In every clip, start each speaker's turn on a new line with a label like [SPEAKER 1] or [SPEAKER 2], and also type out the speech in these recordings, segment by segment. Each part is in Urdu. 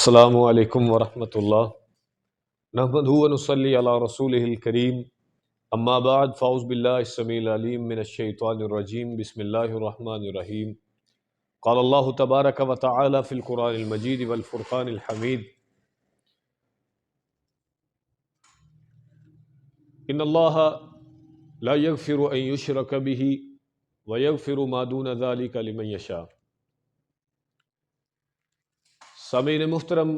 [SPEAKER 1] السلام علیکم ورحمۃ اللہ نحمدہ ونصلی علی رسولہ الکریم اما بعد فاعوذ باللہ السمیع العلیم من الشیطان الرجیم بسم اللہ الرحمن الرحیم قال اللہ تبارک و تعالی فی القرآن المجید والفرقان الحمید ان اللہ لا یغفر ان یشرک بہ ویغفر ما دون ذلک لمن یشاء۔ سامعین محترم،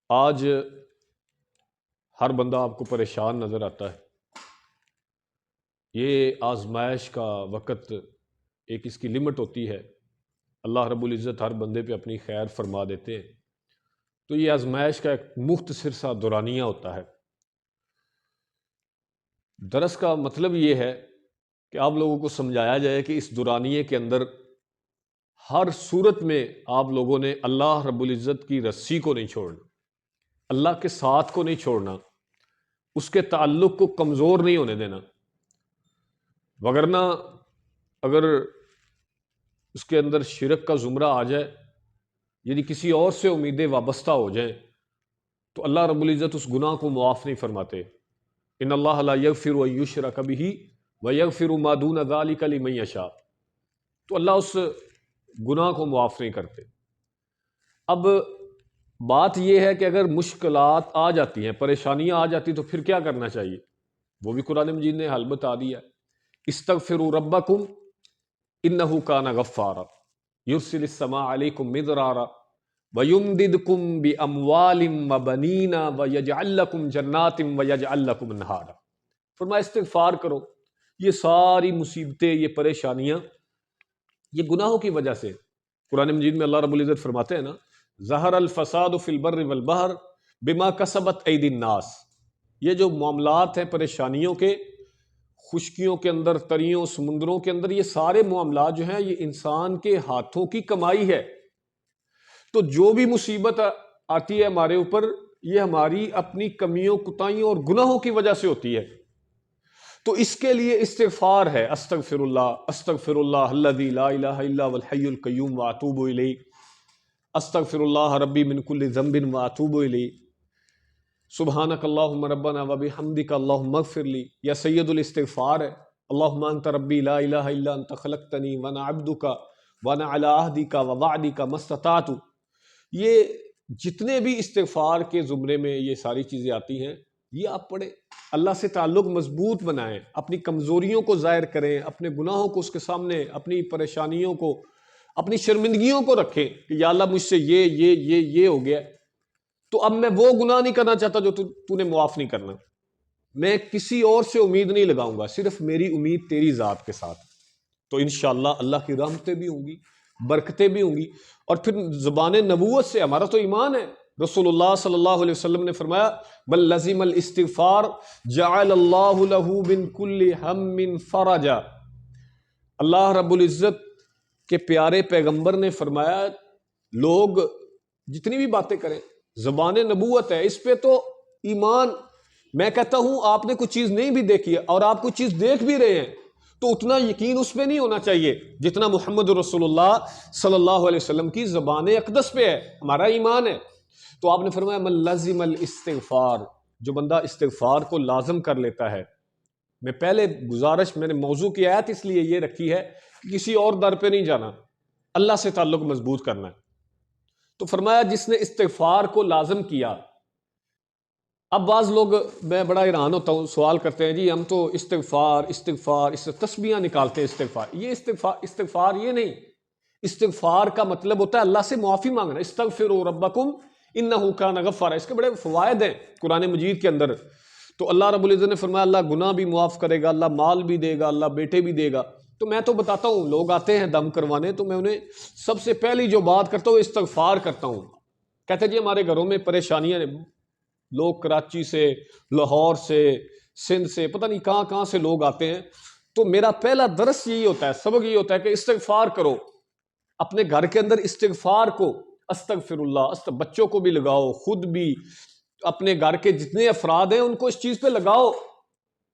[SPEAKER 1] آج ہر بندہ آپ کو پریشان نظر آتا ہے۔ یہ آزمائش کا وقت ایک اس کی لمٹ ہوتی ہے، اللہ رب العزت ہر بندے پہ اپنی خیر فرما دیتے ہیں، تو یہ آزمائش کا ایک مختصر سا دورانیہ ہوتا ہے۔ درس کا مطلب یہ ہے کہ آپ لوگوں کو سمجھایا جائے کہ اس دورانیے کے اندر ہر صورت میں آپ لوگوں نے اللہ رب العزت کی رسی کو نہیں چھوڑنا، اللہ کے ساتھ کو نہیں چھوڑنا، اس کے تعلق کو کمزور نہیں ہونے دینا، وگرنہ اگر اس کے اندر شرک کا زمرہ آ جائے، یعنی کسی اور سے امیدیں وابستہ ہو جائیں، تو اللہ رب العزت اس گناہ کو معاف نہیں فرماتے۔ ان اللہ لا یغفر ان یشرک بہ ویغفر ما دون ذلک لمن یشاء، تو اللہ اس گناہ کو معاف نہیں کرتے۔ اب بات یہ ہے کہ اگر مشکلات آ جاتی ہیں، پریشانیاں آ جاتی تو پھر کیا کرنا چاہیے؟ وہ بھی قرآن مجید نے حل بتا دیا۔ استغفروا ربکم انہ کان غفارا یرسل السماء علیکم مدرارا ویمددکم باموال وبنین ویجعل لکم جنات ویجعل لکم انہارا۔ فرمایا استغفار کرو، یہ ساری مصیبتیں، یہ پریشانیاں، یہ گناہوں کی وجہ سے۔ قرآن مجید میں اللہ رب العزت فرماتے ہیں نا، ظہر الفساد فی البر والبحر بما کسبت ایدی الناس، یہ جو معاملات ہیں پریشانیوں کے، خشکیوں کے اندر، تریوں، سمندروں کے اندر، یہ سارے معاملات جو ہیں یہ انسان کے ہاتھوں کی کمائی ہے۔ تو جو بھی مصیبت آتی ہے ہمارے اوپر، یہ ہماری اپنی کمیوں، کوتاہیوں اور گناہوں کی وجہ سے ہوتی ہے۔ تو اس کے لیے استغفار ہے، استغفر اللہ الذی لا الہ الا هو الحی القیوم واتوب الیہ، استغفر اللہ ربی من کل ذنب واتوب الیہ، سبحانک اللہم ربنا وبحمدک اللہم اغفر لی، یا سید الاستغفار ہے، اللہم انت ربی لا الہ الا انت خلقتنی وانا عبدک وانا علی عہدک ووعدک ما استطعت۔ یہ جتنے بھی استغفار کے زمرے میں یہ ساری چیزیں آتی ہیں، یہ آپ پڑھیں، اللہ سے تعلق مضبوط بنائیں، اپنی کمزوریوں کو ظاہر کریں، اپنے گناہوں کو اس کے سامنے، اپنی پریشانیوں کو، اپنی شرمندگیوں کو رکھیں کہ یا اللہ مجھ سے یہ ہو گیا، تو اب میں وہ گناہ نہیں کرنا چاہتا جو تو نے معاف نہیں کرنا، میں کسی اور سے امید نہیں لگاؤں گا، صرف میری امید تیری ذات کے ساتھ۔ تو انشاءاللہ اللہ کی رحمتیں بھی ہوں گی، برکتیں بھی ہوں گی، اور پھر زبان نبوت سے ہمارا تو ایمان ہے۔ رسول اللہ صلی اللہ علیہ وسلم نے فرمایا بل لزم الاستغفار جعل اللہ له من کل ہم فرجا۔ اللہ رب العزت کے پیارے پیغمبر نے فرمایا لوگ جتنی بھی باتیں کریں، زبان نبوت ہے، اس پہ تو ایمان، میں کہتا ہوں آپ نے کوئی چیز نہیں بھی دیکھی ہے اور آپ کوئی چیز دیکھ بھی رہے ہیں تو اتنا یقین اس پہ نہیں ہونا چاہیے جتنا محمد رسول اللہ صلی اللہ علیہ وسلم کی زبان اقدس پہ ہے، ہمارا ایمان ہے۔ تو آپ نے فرمایا من لازم الاستغفار، جو بندہ استغفار کو لازم کر لیتا ہے۔ میں پہلے گزارش، میں نے موضوع کی آیت اس لیے یہ رکھی ہے کہ کسی اور در پہ نہیں جانا، اللہ سے تعلق مضبوط کرنا ہے۔ تو فرمایا جس نے استغفار کو لازم کیا۔ اب بعض لوگ، میں بڑا حیران ہوتا ہوں، سوال کرتے ہیں جی ہم تو استغفار تسبیحاں نکالتے ہیں، استغفار یہ نہیں۔ استغفار کا مطلب ہوتا ہے اللہ سے معافی مانگنا، استغفروا ربکم انہ کان غفارا۔ اس کے بڑے فوائد ہیں قرآن مجید کے اندر۔ تو اللہ رب العزت نے فرمایا اللہ گناہ بھی معاف کرے گا، اللہ مال بھی دے گا، اللہ بیٹے بھی دے گا۔ تو میں تو بتاتا ہوں، لوگ آتے ہیں دم کروانے تو میں انہیں سب سے پہلی جو بات کرتا ہوں استغفار کرتا ہوں۔ کہتے ہیں جی ہمارے گھروں میں پریشانیاں، لوگ کراچی سے، لاہور سے، سندھ سے، پتہ نہیں کہاں کہاں سے لوگ آتے ہیں، تو میرا پہلا درس یہی ہوتا ہے، سبق یہی ہوتا ہے کہ استغفار کرو، اپنے گھر کے اندر استغفار کو، استغفر اللہ، بچوں کو بھی لگاؤ، خود بھی، اپنے گھر کے جتنے افراد ہیں ان کو اس چیز پہ لگاؤ۔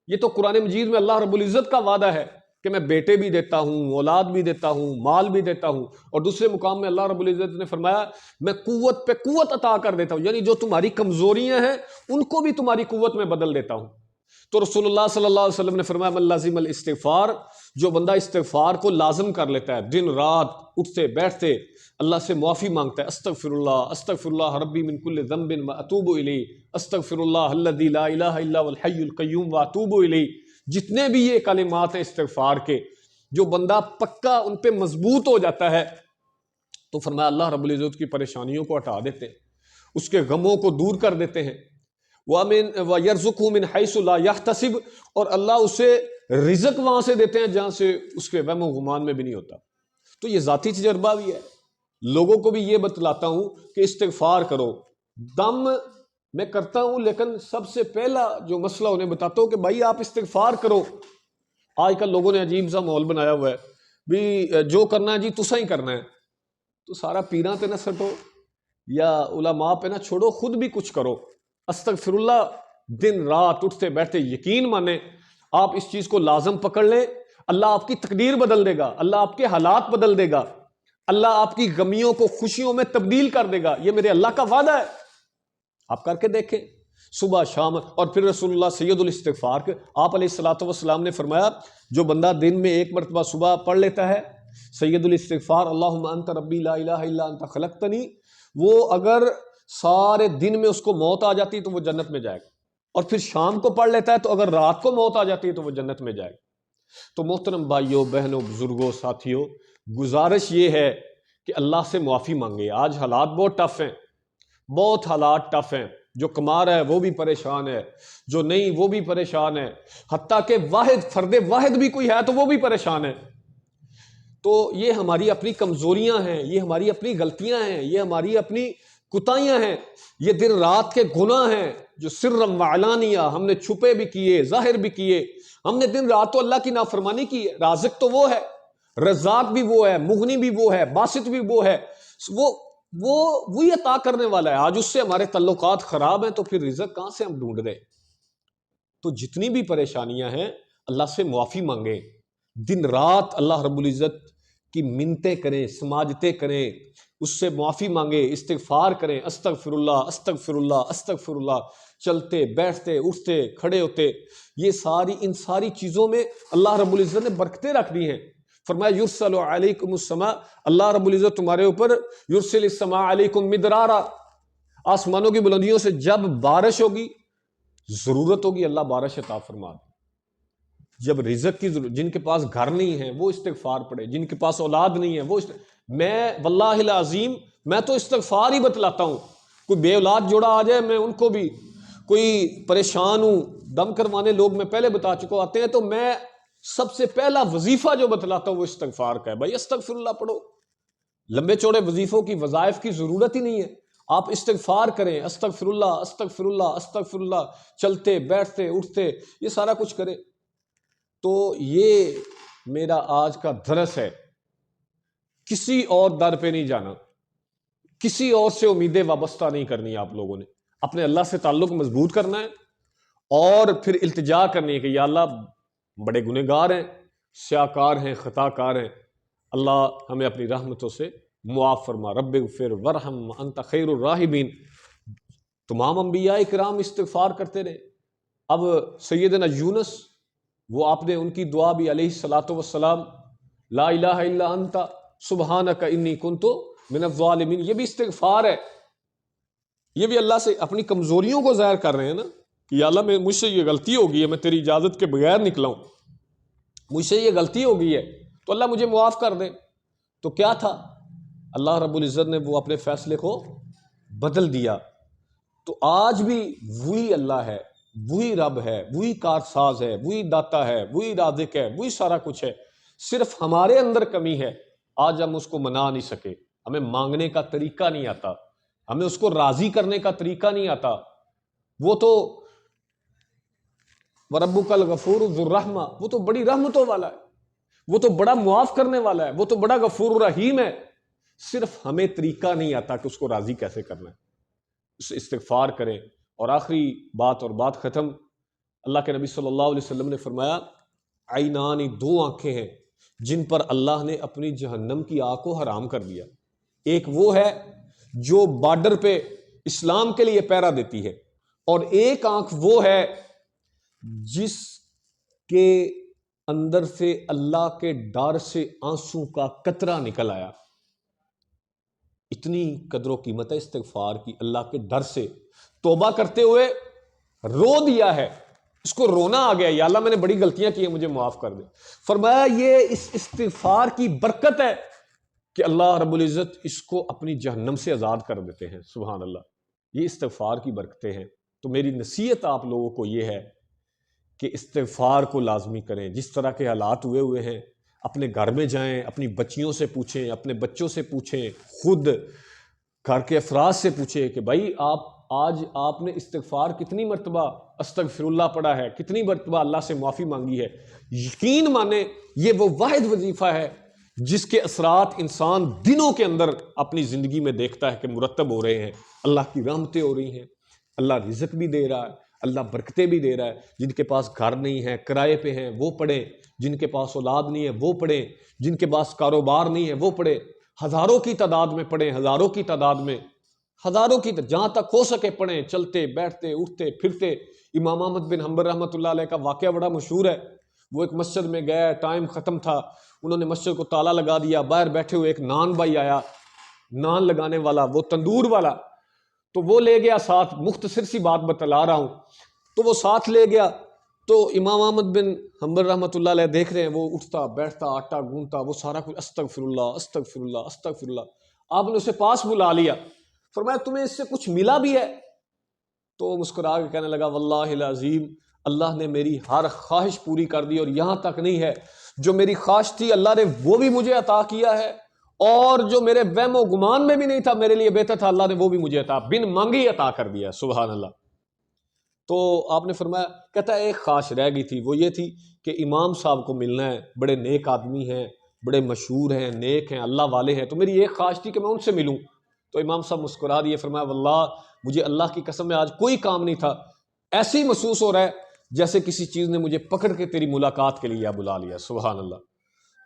[SPEAKER 1] یہ تو قرآن مجید میں اللہ رب العزت کا وعدہ ہے کہ میں بیٹے بھی دیتا ہوں، اولاد بھی دیتا ہوں، مال بھی دیتا ہوں، اور دوسرے مقام میں اللہ رب العزت نے فرمایا میں قوت پہ قوت عطا کر دیتا ہوں، یعنی جو تمہاری کمزوریاں ہیں ان کو بھی تمہاری قوت میں بدل دیتا ہوں۔ تو رسول اللہ صلی اللہ علیہ وسلم نے فرمایا من لازم الاستغفار، جو بندہ استغفار کو لازم کر لیتا ہے، دن رات اٹھتے بیٹھتے اللہ سے معافی مانگتا ہے، استغفر اللہ ربی من کل ذنب واتوب الیہ، استغفر اللہ الذی لا الہ الا هو الحی القیوم واتوب الیہ، جتنے بھی یہ کلمات ہیں استغفار کے، جو بندہ پکا ان پہ مضبوط ہو جاتا ہے تو فرمایا اللہ رب العزت کی پریشانیوں کو ہٹا دیتے ہیں، اس کے غموں کو دور کر دیتے ہیں، وَيَرْزُقْهُ مِنْ حَيْثُ لَا يَحْتَسِبُ، اور اللہ اسے رزق وہاں سے دیتے ہیں جہاں سے اس کے وہم و گمان میں بھی نہیں ہوتا۔ تو یہ ذاتی تجربہ بھی ہے، لوگوں کو بھی یہ بتلاتا ہوں کہ استغفار کرو، دم میں کرتا ہوں لیکن سب سے پہلا جو مسئلہ انہیں بتاتا ہوں کہ بھائی آپ استغفار کرو۔ آج کل لوگوں نے عجیب سا ماحول بنایا ہوا ہے بھی جو کرنا ہے جی تسا ہی کرنا ہے، تو سارا پیراں تے نہ سٹو یا علماء پہ نہ چھوڑو، خود بھی کچھ کرو۔ استغفر اللہ دن رات اٹھتے بیٹھتے، یقین مانیں آپ اس چیز کو لازم پکڑ لیں، اللہ آپ کی تقدیر بدل دے گا، اللہ آپ کے حالات بدل دے گا، اللہ آپ کی غمیوں کو خوشیوں میں تبدیل کر دے گا، یہ میرے اللہ کا وعدہ ہے، آپ کر کے دیکھیں صبح شام۔ اور پھر رسول اللہ سید الاستغفار کے آپ علیہ الصلوۃ والسلام نے فرمایا جو بندہ دن میں ایک مرتبہ صبح پڑھ لیتا ہے سید الاستغفار اللہم انت ربی لا الہ الا انت خلقتنی، وہ اگر سارے دن میں اس کو موت آ جاتی تو وہ جنت میں جائے گا، اور پھر شام کو پڑھ لیتا ہے تو اگر رات کو موت آ جاتی ہے تو وہ جنت میں جائے گا۔ تو محترم بھائیوں بہنوں بزرگوں ساتھیوں، گزارش یہ ہے کہ اللہ سے معافی مانگے۔ آج حالات بہت ٹف ہیں، بہت حالات ٹف ہیں، جو کما رہا ہے وہ بھی پریشان ہے، جو نہیں وہ بھی پریشان ہے، حتیٰ کہ واحد فرد واحد بھی کوئی ہے تو وہ بھی پریشان ہے۔ تو یہ ہماری اپنی کمزوریاں ہیں، یہ ہماری اپنی غلطیاں ہیں، یہ ہماری اپنی کوتاہیاں ہیں، یہ دن رات کے گناہ ہیں جو سرم وعلانیہ ہم نے چھپے بھی کیے ظاہر بھی کیے۔ ہم نے دن رات تو اللہ کی نافرمانی کی ہے، رازق تو وہ ہے، رزاق بھی وہ ہے، مغنی بھی وہ ہے، باسط بھی وہ ہے، وہی عطا کرنے والا ہے۔ آج اس سے ہمارے تعلقات خراب ہیں تو پھر رزق کہاں سے ہم ڈھونڈ رہے؟ تو جتنی بھی پریشانیاں ہیں اللہ سے معافی مانگیں، دن رات اللہ رب العزت کی منتیں کریں، سماجتیں کریں، اس سے معافی مانگے، استغفار کریں، استغفر اللہ استغفر اللہ استغفر اللہ، چلتے بیٹھتے اٹھتے کھڑے ہوتے، ان ساری چیزوں میں اللہ رب العزت نے برکتیں رکھ دی ہیں۔ فرمایا یرسل علیکم السماء، اللہ رب العزت تمہارے اوپر یرسل السماء علیکم مدرارا، آسمانوں کی بلندیوں سے جب بارش ہوگی، ضرورت ہوگی اللہ بارش عطا فرما دے۔ جب رزق کی ضرورت، جن کے پاس گھر نہیں ہے وہ استغفار پڑھے، جن کے پاس اولاد نہیں ہے وہ میں واللہ العظیم میں تو استغفار ہی بتلاتا ہوں۔ کوئی بے اولاد جوڑا آ جائے میں ان کو بھی، کوئی پریشان ہوں دم کروانے لوگ میں پہلے بتا چکا آتے ہیں تو میں سب سے پہلا وظیفہ جو بتلاتا ہوں وہ استغفار کا ہے۔ بھائی استغفر اللہ پڑھو، لمبے چوڑے وظیفوں کی وظائف کی ضرورت ہی نہیں ہے، آپ استغفار کریں، استغفر اللہ استغفر اللہ استغفر اللہ، چلتے بیٹھتے اٹھتے یہ سارا کچھ کریں۔ تو یہ میرا آج کا درس ہے، کسی اور در پہ نہیں جانا، کسی اور سے امیدیں وابستہ نہیں کرنی، آپ لوگوں نے اپنے اللہ سے تعلق مضبوط کرنا ہے اور پھر التجا کرنی ہے کہ یا اللہ بڑے گنہگار ہیں، سیاکار ہیں، خطا کار ہیں، اللہ ہمیں اپنی رحمتوں سے معاف فرما، رب اغفر ورحم انت خیر الراحمین۔ تمام انبیاء کرام استغفار کرتے رہے۔ اب سیدنا یونس، وہ آپ نے ان کی دعا بھی علیہ الصلاۃ والسلام، لا الہ الا انت سبحانک انی کنت من الظالمین، یہ بھی استغفار ہے، یہ بھی اللہ سے اپنی کمزوریوں کو ظاہر کر رہے ہیں نا کہ یا اللہ مجھ سے یہ غلطی ہو گئی ہے، میں تیری اجازت کے بغیر نکلا ہوں، مجھ سے یہ غلطی ہو گئی ہے تو اللہ مجھے معاف کر دے۔ تو کیا تھا، اللہ رب العزت نے وہ اپنے فیصلے کو بدل دیا۔ تو آج بھی وہی اللہ ہے، وہی رب ہے، وہی کارساز ہے، وہی داتا ہے، وہی رازق ہے، وہی سارا کچھ ہے، صرف ہمارے اندر کمی ہے، آج ہم اس کو منا نہیں سکے، ہمیں مانگنے کا طریقہ نہیں آتا، ہمیں اس کو راضی کرنے کا طریقہ نہیں آتا۔ وہ تو وَرَبُّكَ الْغَفُورُ ذُو الرَّحْمَةِ، وہ تو بڑی رحمتوں والا ہے، وہ تو بڑا معاف کرنے والا ہے، وہ تو بڑا غفور رحیم ہے، صرف ہمیں طریقہ نہیں آتا کہ اس کو راضی کیسے کرنا ہے۔ اس استغفار کریں۔ اور آخری بات اور بات ختم، اللہ کے نبی صلی اللہ علیہ وسلم نے فرمایا عینان، دو آنکھیں ہیں جن پر اللہ نے اپنی جہنم کی آگ کو حرام کر دیا. ایک وہ ہے جو بارڈر پہ اسلام کے لیے پہرا دیتی ہے، اور ایک آنکھ وہ ہے جس کے اندر سے اللہ کے ڈر سے آنسو کا قطرہ نکل آیا. اتنی قدر و قیمت ہے استغفار کی. اللہ کے ڈر سے توبہ کرتے ہوئے رو دیا ہے، اس کو رونا آ گیا، یا اللہ میں نے بڑی غلطیاں کی ہیں، مجھے معاف کر دے. فرمایا یہ اس استغفار کی برکت ہے کہ اللہ رب العزت اس کو اپنی جہنم سے آزاد کر دیتے ہیں. سبحان اللہ، یہ استغفار کی برکتیں ہیں. تو میری نصیحت آپ لوگوں کو یہ ہے کہ استغفار کو لازمی کریں. جس طرح کے حالات ہوئے ہیں، اپنے گھر میں جائیں، اپنی بچیوں سے پوچھیں، اپنے بچوں سے پوچھیں، خود گھر کے افراد سے پوچھیں کہ بھائی آج آپ نے استغفار کتنی مرتبہ استغفر اللہ پڑھا ہے، کتنی مرتبہ اللہ سے معافی مانگی ہے. یقین مانیں یہ وہ واحد وظیفہ ہے جس کے اثرات انسان دنوں کے اندر اپنی زندگی میں دیکھتا ہے کہ مرتب ہو رہے ہیں. اللہ کی رحمتیں ہو رہی ہیں، اللہ رزق بھی دے رہا ہے، اللہ برکتیں بھی دے رہا ہے. جن کے پاس گھر نہیں ہے، کرائے پہ ہیں، وہ پڑھیں. جن کے پاس اولاد نہیں ہے وہ پڑھیں. جن کے پاس کاروبار نہیں ہے وہ پڑھیں. ہزاروں کی تعداد میں پڑھیں، ہزاروں کی تعداد میں، ہزاروں کی جہاں تک ہو سکے پڑھیں. چلتے بیٹھتے اٹھتے پھرتے. امام احمد بن حنبل رحمۃ اللہ علیہ کا واقعہ بڑا مشہور ہے. وہ ایک مسجد میں گیا، ٹائم ختم تھا، انہوں نے مسجد کو تالا لگا دیا. باہر بیٹھے ہوئے ایک نان بھائی آیا، نان لگانے والا، وہ تندور والا، تو وہ لے گیا ساتھ. مختصر سی بات بتلا رہا ہوں. تو وہ ساتھ لے گیا. تو امام احمد بن حنبل رحمۃ اللہ علیہ دیکھ رہے ہیں، وہ اٹھتا بیٹھتا آٹا گونتا، وہ سارا کچھ استغفر اللہ استغفر اللہ استغفر اللہ. آپ نے اسے پاس بلا لیا، فرمایا تمہیں اس سے کچھ ملا بھی ہے؟ تو وہ مسکرا کے کہنے لگا واللہ العظیم اللہ نے میری ہر خواہش پوری کر دی، اور یہاں تک نہیں ہے، جو میری خواہش تھی اللہ نے وہ بھی مجھے عطا کیا ہے، اور جو میرے وہم و گمان میں بھی نہیں تھا میرے لیے بہتر تھا اللہ نے وہ بھی مجھے عطا، بن مانگی عطا کر دیا. سبحان اللہ. تو آپ نے فرمایا، کہتا ہے ایک خواہش رہ گئی تھی، وہ یہ تھی کہ امام صاحب کو ملنا ہے، بڑے نیک آدمی ہیں، بڑے مشہور ہیں، نیک ہیں، اللہ والے ہیں، تو میری ایک خواہش تھی کہ میں ان سے ملوں. تو امام صاحب مسکرا دیے، فرمایا واللہ مجھے اللہ کی قسم میں آج کوئی کام نہیں تھا، ایسے ہی محسوس ہو رہا ہے جیسے کسی چیز نے مجھے پکڑ کے تیری ملاقات کے لیے بلا لیا. سبحان اللہ.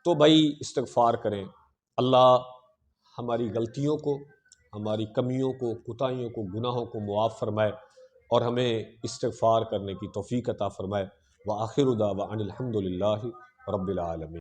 [SPEAKER 1] تو بھائی استغفار کریں. اللہ ہماری غلطیوں کو، ہماری کمیوں کو، کوتاہیوں کو، گناہوں کو معاف فرمائے، اور ہمیں استغفار کرنے کی توفیق عطا فرمائے. وآخر دعوانا الحمد للہ رب العالمین.